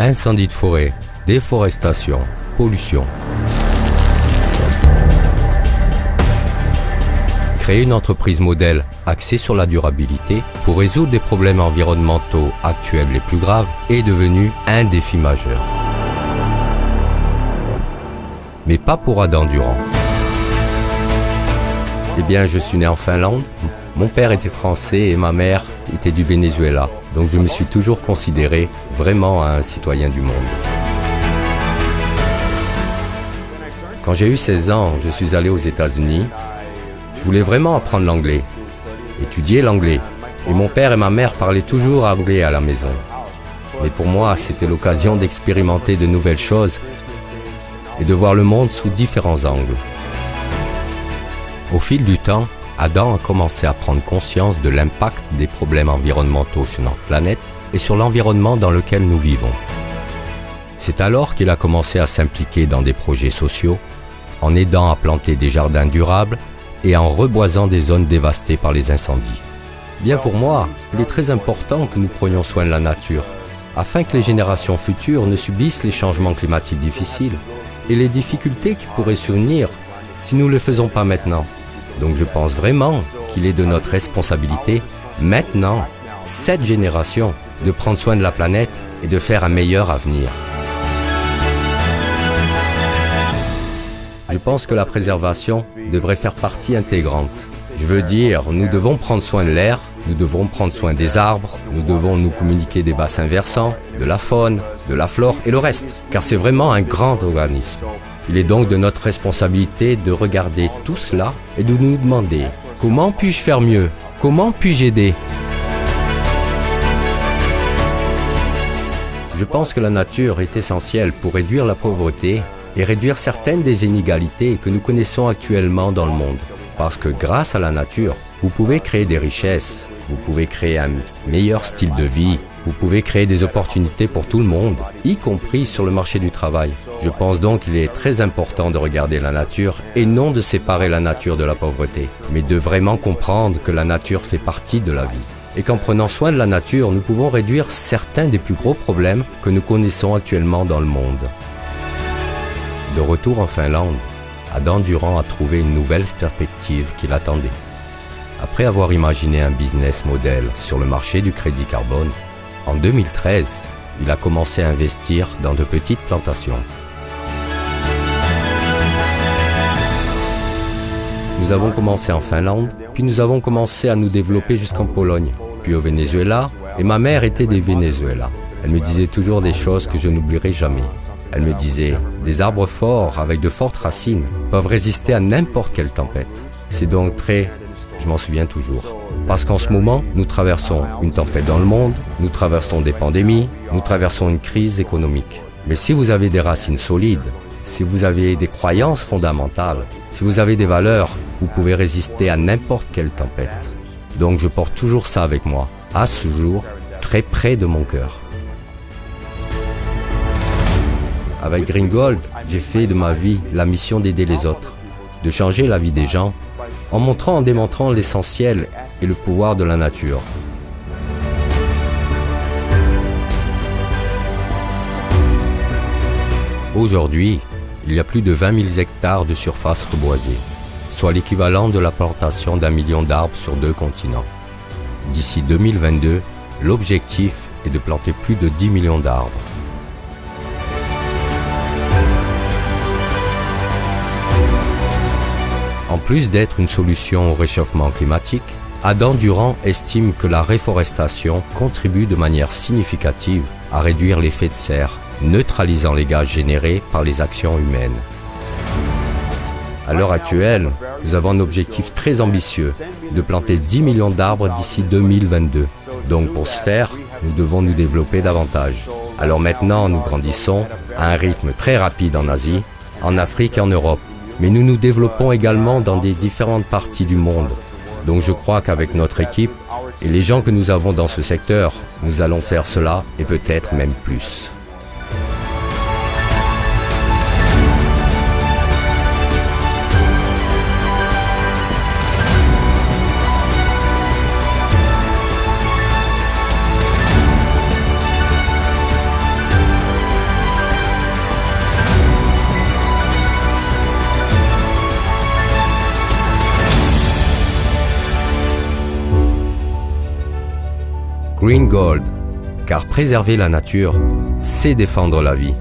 Incendie de forêt, déforestation, pollution. Créer une entreprise modèle axée sur la durabilité pour résoudre les problèmes environnementaux actuels les plus graves est devenu un défi majeur. Mais pas pour Adam Durand. Eh bien, je suis né en Finlande. Mon père était français et ma mère était du Venezuela. Donc je me suis toujours considéré vraiment un citoyen du monde. Quand j'ai eu 16 ans, je suis allé aux États-Unis. Je voulais vraiment apprendre l'anglais, étudier l'anglais. Et mon père et ma mère parlaient toujours anglais à la maison. Mais pour moi, c'était l'occasion d'expérimenter de nouvelles choses et de voir le monde sous différents angles. Au fil du temps, Adam a commencé à prendre conscience de l'impact des problèmes environnementaux sur notre planète et sur l'environnement dans lequel nous vivons. C'est alors qu'il a commencé à s'impliquer dans des projets sociaux, en aidant à planter des jardins durables et en reboisant des zones dévastées par les incendies. Bien pour moi, il est très important que nous prenions soin de la nature, afin que les générations futures ne subissent les changements climatiques difficiles et les difficultés qui pourraient survenir si nous ne le faisons pas maintenant. Donc je pense vraiment qu'il est de notre responsabilité, maintenant, cette génération, de prendre soin de la planète et de faire un meilleur avenir. Je pense que la préservation devrait faire partie intégrante. Je veux dire, nous devons prendre soin de l'air, nous devons prendre soin des arbres, nous devons nous communiquer des bassins versants, de la faune, de la flore et le reste, car c'est vraiment un grand organisme. Il est donc de notre responsabilité de regarder tout cela et de nous demander « Comment puis-je faire mieux? Comment puis-je aider ?» Je pense que la nature est essentielle pour réduire la pauvreté et réduire certaines des inégalités que nous connaissons actuellement dans le monde. Parce que grâce à la nature, vous pouvez créer des richesses, vous pouvez créer un meilleur style de vie, vous pouvez créer des opportunités pour tout le monde, y compris sur le marché du travail. Je pense donc qu'il est très important de regarder la nature et non de séparer la nature de la pauvreté, mais de vraiment comprendre que la nature fait partie de la vie. Et qu'en prenant soin de la nature, nous pouvons réduire certains des plus gros problèmes que nous connaissons actuellement dans le monde. De retour en Finlande, Adam Durand a trouvé une nouvelle perspective qui l'attendait. Après avoir imaginé un business model sur le marché du crédit carbone, en 2013, il a commencé à investir dans de petites plantations. Nous avons commencé en Finlande, puis nous avons commencé à nous développer jusqu'en Pologne, puis au Venezuela, et ma mère était des Venezuela. Elle me disait toujours des choses que je n'oublierai jamais. Elle me disait, des arbres forts avec de fortes racines peuvent résister à n'importe quelle tempête. C'est donc je m'en souviens toujours. Parce qu'en ce moment, nous traversons une tempête dans le monde, nous traversons des pandémies, nous traversons une crise économique. Mais si vous avez des racines solides, si vous avez des croyances fondamentales, si vous avez des valeurs, vous pouvez résister à n'importe quelle tempête. Donc je porte toujours ça avec moi, à ce jour, très près de mon cœur. Avec Green Gold, j'ai fait de ma vie la mission d'aider les autres, de changer la vie des gens, en démontrant l'essentiel et le pouvoir de la nature. Aujourd'hui, il y a plus de 20 000 hectares de surface reboisée, soit l'équivalent de la plantation d'1 million d'arbres sur 2 continents. D'ici 2022, l'objectif est de planter plus de 10 millions d'arbres. En plus d'être une solution au réchauffement climatique, Adam Durand estime que la réforestation contribue de manière significative à réduire l'effet de serre, neutralisant les gaz générés par les actions humaines. À l'heure actuelle, nous avons un objectif très ambitieux de planter 10 millions d'arbres d'ici 2022. Donc pour ce faire, nous devons nous développer davantage. Alors maintenant, nous grandissons à un rythme très rapide en Asie, en Afrique et en Europe. Mais nous nous développons également dans des différentes parties du monde. Donc je crois qu'avec notre équipe et les gens que nous avons dans ce secteur, nous allons faire cela et peut-être même plus. Green Gold, car préserver la nature, c'est défendre la vie.